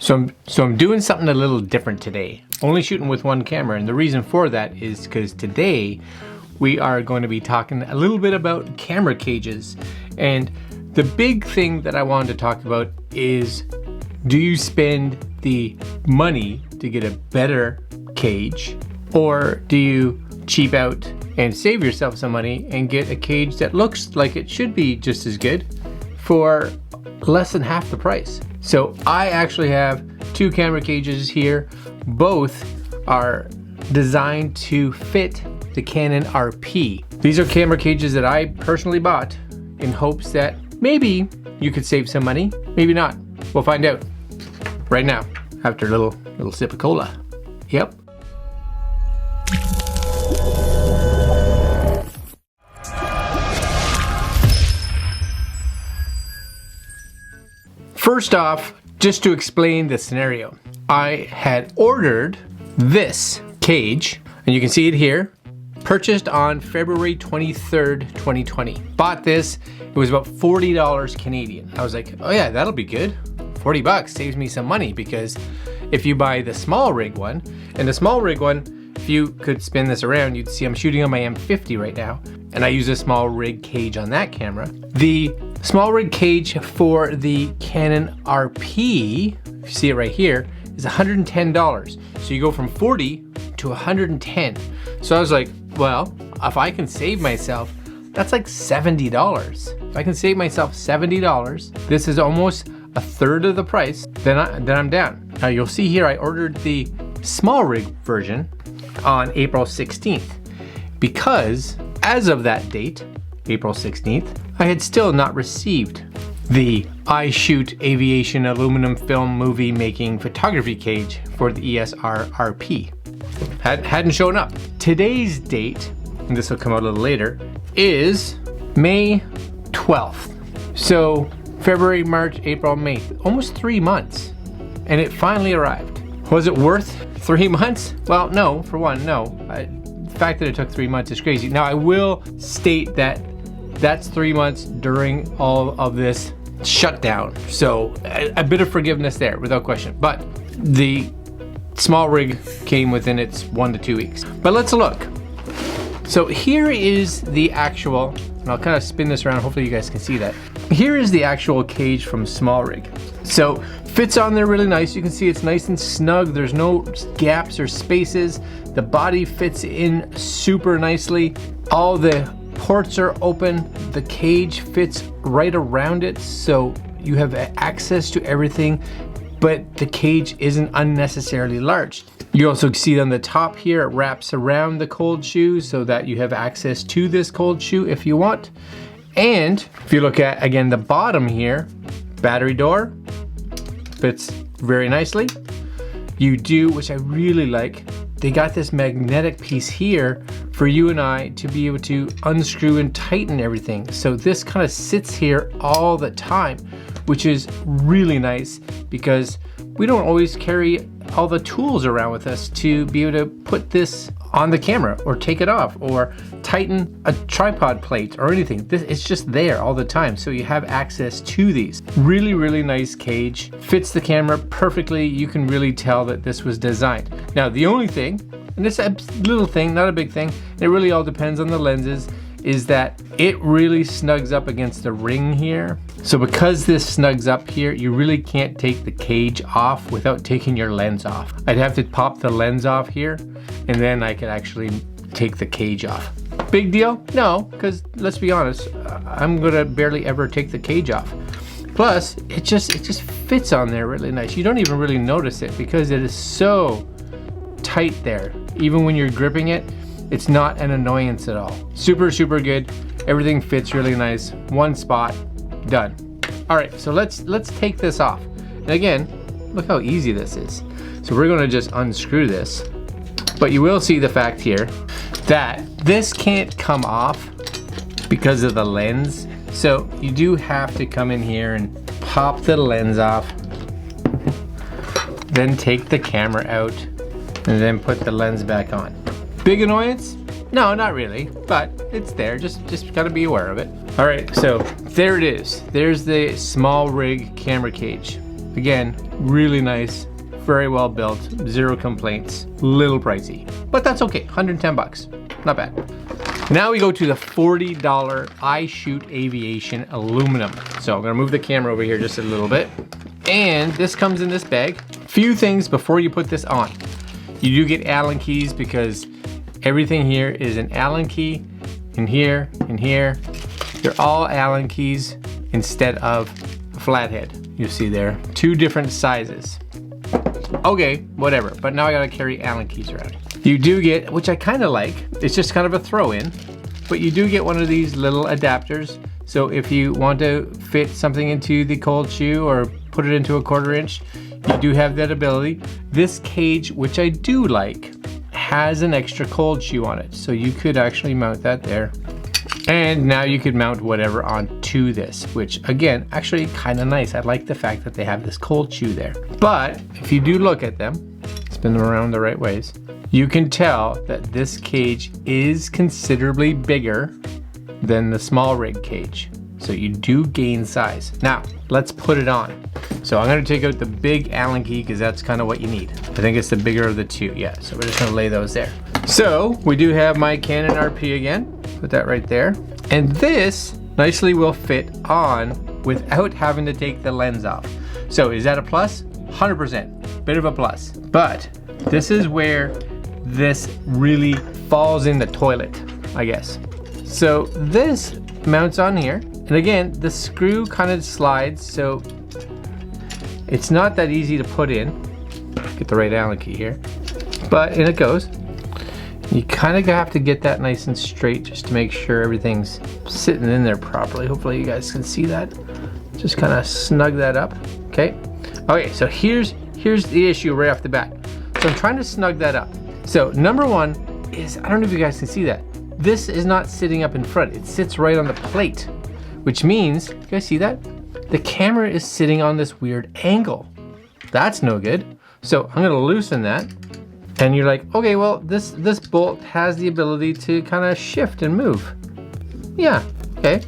So I'm doing something a little different today. Only shooting with one camera, and the reason for that is because today we are going to be talking a little bit about camera cages. And the big thing that I wanted to talk about is, do you spend the money to get a better cage, or do you cheap out and save yourself some money and get a cage that looks like it should be just as good for less than half the price? So I actually have two camera cages here. Both are designed to fit the Canon RP. These are camera cages that I personally bought in hopes that maybe you could save some money, maybe not. We'll find out right now after a little sip of cola. Yep. First off, just to explain the scenario, I had ordered this cage, and you can see it here, purchased on February 23rd, 2020. Bought this, it was about $40 Canadian. I was like, oh yeah, that'll be good. 40 bucks saves me some money, because if you buy the SmallRig one, and the SmallRig one, if you could spin this around, you'd see I'm shooting on my M50 right now, and I use a SmallRig cage on that camera. The SmallRig cage for the Canon RP, if you see it right here, is $110. So you go from 40 to 110. So I was like, well, if I can save myself, that's like $70. If I can save myself $70, this is almost a third of the price, then I'm down. Now you'll see here I ordered the SmallRig version on April 16th, because as of that date, April 16th, I had still not received the iShoot aviation aluminum film movie making photography cage for the EOS R RP. Hadn't shown up. Today's date, and this will come out a little later, is May 12th. So February, March, April, May, almost 3 months, and it finally arrived. Was it worth 3 months? Well, no, for one, no. The fact that it took 3 months is crazy. Now I will state that that's 3 months during all of this shutdown. So a bit of forgiveness there, without question. But the SmallRig came within its 1 to 2 weeks. But let's look. So here is the actual, and I'll kind of spin this around, hopefully you guys can see that. Here is the actual cage from SmallRig. So fits on there really nice. You can see it's nice and snug. There's no gaps or spaces. The body fits in super nicely. All the ports are open. The cage fits right around it, so you have access to everything, but the cage isn't unnecessarily large. You also see on the top here, it wraps around the cold shoe so that you have access to this cold shoe if you want. And if you look at, again, the bottom here, battery door, fits very nicely. You do, which I really like, they got this magnetic piece here for you and I to be able to unscrew and tighten everything. So this kind of sits here all the time, which is really nice, because we don't always carry all the tools around with us to be able to put this on the camera or take it off or tighten a tripod plate or anything. It's just there all the time, so you have access to these. Really, really nice cage. Fits the camera perfectly. You can really tell that this was designed. Now the only thing, and it's a little thing, not a big thing, it really all depends on the lenses, is that it really snugs up against the ring here. So because this snugs up here, you really can't take the cage off without taking your lens off. I'd have to pop the lens off here, and then I could actually take the cage off. Big deal? No, because let's be honest, I'm gonna barely ever take the cage off. Plus, it just fits on there really nice. You don't even really notice it because it is so tight there. Even when you're gripping it, it's not an annoyance at all. Super, super good. Everything fits really nice. One spot, done. All right, so let's take this off. And again, look how easy this is. So we're gonna just unscrew this. But you will see the fact here that this can't come off because of the lens. So you do have to come in here and pop the lens off, then take the camera out, and then put the lens back on. Big annoyance? No, not really, but it's there. Just gotta be aware of it. All right, so there it is. There's the SmallRig camera cage. Again, really nice, very well built, zero complaints, little pricey, but that's okay, 110 bucks, not bad. Now we go to the $40 iShoot Aviation aluminum. So I'm gonna move the camera over here just a little bit. And this comes in this bag. Few things before you put this on. You do get Allen keys because everything here is an Allen key. In here, they're all Allen keys instead of a flathead. You see there, 2 different sizes. Okay, whatever, but now I gotta carry Allen keys around. You do get, which I kinda like, it's just kind of a throw-in, but you do get one of these little adapters. So if you want to fit something into the cold shoe or put it into a 1/4 inch, you do have that ability. This cage, which I do like, has an extra cold shoe on it. So you could actually mount that there. And now you could mount whatever onto this, which again, actually kind of nice. I like the fact that they have this cold shoe there. But if you do look at them, spin them around the right ways, you can tell that this cage is considerably bigger than the SmallRig cage. So you do gain size. Now, let's put it on. So I'm gonna take out the big Allen key because that's kind of what you need. I think it's the bigger of the 2, yeah. So we're just gonna lay those there. So we do have my Canon RP again. Put that right there. And this nicely will fit on without having to take the lens off. So is that a plus? 100%, bit of a plus. But this is where this really falls in the toilet, I guess. So this mounts on here. And again, the screw kind of slides, so it's not that easy to put in. Get the right Allen key here. But in it goes. You kind of have to get that nice and straight just to make sure everything's sitting in there properly. Hopefully you guys can see that. Just kind of snug that up, okay? Okay, so here's the issue right off the bat. So I'm trying to snug that up. So number one is, I don't know if you guys can see that. This is not sitting up in front. It sits right on the plate, which means, you guys see that? The camera is sitting on this weird angle. That's no good. So I'm gonna loosen that. And you're like, okay, well, this bolt has the ability to kind of shift and move. Yeah, okay.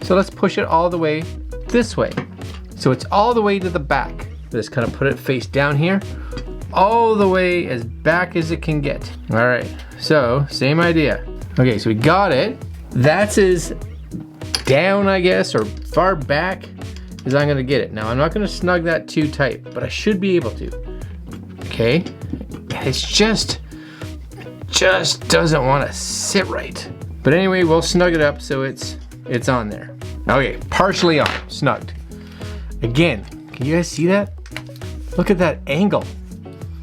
So let's push it all the way this way. So it's all the way to the back. Just kind of put it face down here, all the way as back as it can get. All right, so same idea. Okay, so we got it. That's as down, I guess, or far back as I'm gonna get it. Now, I'm not gonna snug that too tight, but I should be able to. Okay. It's just doesn't want to sit right. But anyway, we'll snug it up so it's on there. Okay, partially on, snugged. Again, can you guys see that? Look at that angle.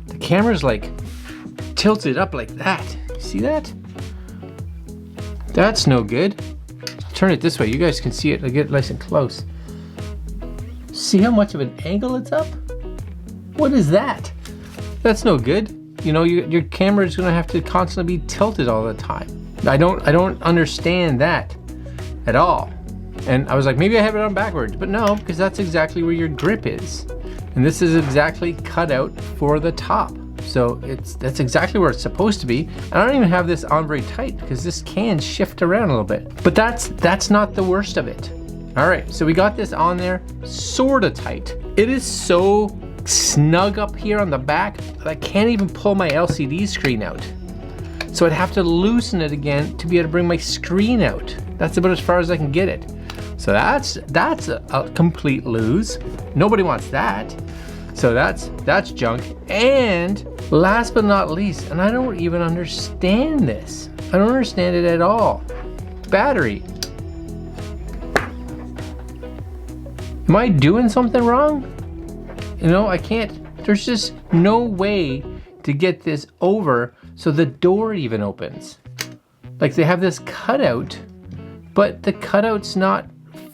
The camera's like tilted up like that. You see that? That's no good. Turn it this way, you guys can see it. I'll get nice and close. See how much of an angle it's up? What is that? That's no good. You know, your camera is gonna have to constantly be tilted all the time. I don't understand that at all. And I was like, maybe I have it on backwards, but no, because that's exactly where your grip is. And this is exactly cut out for the top. So that's exactly where it's supposed to be. And I don't even have this on very tight because this can shift around a little bit. But that's not the worst of it. All right, so we got this on there sort of tight. It is so snug up here on the back that I can't even pull my LCD screen out. So I'd have to loosen it again to be able to bring my screen out. That's about as far as I can get it. So that's a complete lose. Nobody wants that. So that's junk. And last but not least, and I don't even understand this. I don't understand it at all. Battery. Am I doing something wrong? You know, I can't, there's just no way to get this over so the door even opens. Like they have this cutout, but the cutout's not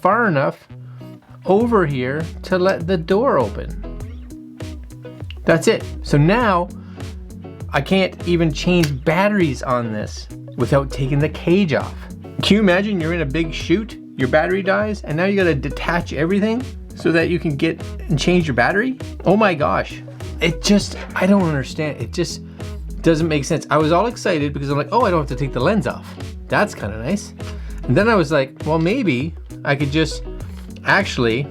far enough over here to let the door open. That's it. So now I can't even change batteries on this without taking the cage off. Can you imagine you're in a big shoot, your battery dies, and now you gotta detach everything so that you can get and change your battery? Oh my gosh. I don't understand. It just doesn't make sense. I was all excited because I'm like, oh, I don't have to take the lens off. That's kind of nice. And then I was like, well, maybe I could just actually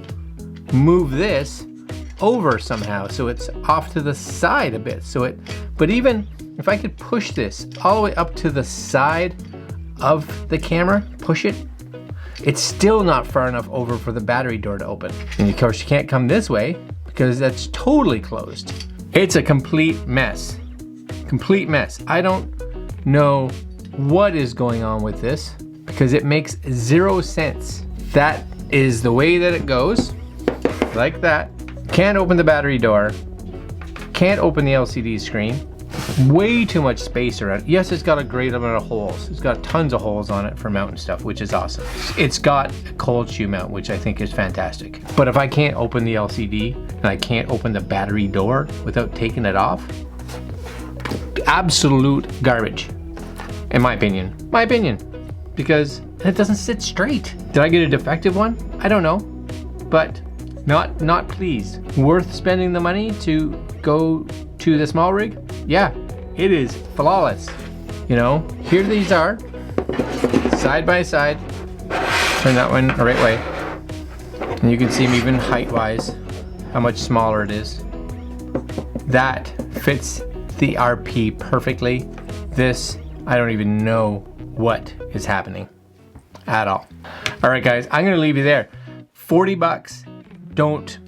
move this over somehow, so it's off to the side a bit. But even if I could push this all the way up to the side of the camera, push it, it's still not far enough over for the battery door to open. And of course you can't come this way because that's totally closed. It's a complete mess. Complete mess. I don't know what is going on with this because it makes 0 sense. That is the way that it goes, like that. Can't open the battery door. Can't open the LCD screen. Way too much space around. Yes, it's got a great amount of holes. It's got tons of holes on it for mounting stuff, which is awesome. It's got a cold shoe mount, which I think is fantastic. But if I can't open the LCD and I can't open the battery door without taking it off, absolute garbage, in my opinion. My opinion, because it doesn't sit straight. Did I get a defective one? I don't know, but not pleased. Worth spending the money to go to the SmallRig? Yeah, it is flawless. You know, here these are, side by side. Turn that one the right way. And you can see them even height-wise, how much smaller it is. That fits the RP perfectly. This, I don't even know what is happening at all. All right, guys, I'm gonna leave you there. 40 bucks, don't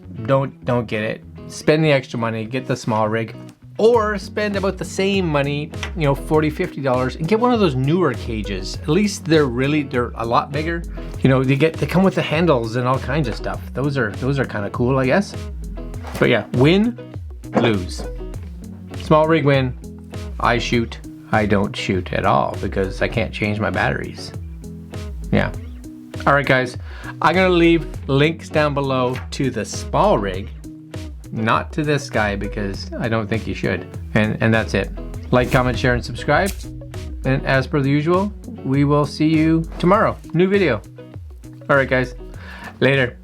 get it. Spend the extra money, get the SmallRig, or spend about the same money, you know, $40, $50, and get one of those newer cages. At least they're a lot bigger. You know, they come with the handles and all kinds of stuff. Those are kind of cool, I guess. But yeah, win, lose. SmallRig win, iShoot. I don't shoot at all because I can't change my batteries. Yeah. All right, guys, I'm gonna leave links down below to the SmallRig, not to this guy because I don't think you should. And that's it. Like, comment, share, and subscribe. And as per the usual, we will see you tomorrow. New video. All right, guys, later.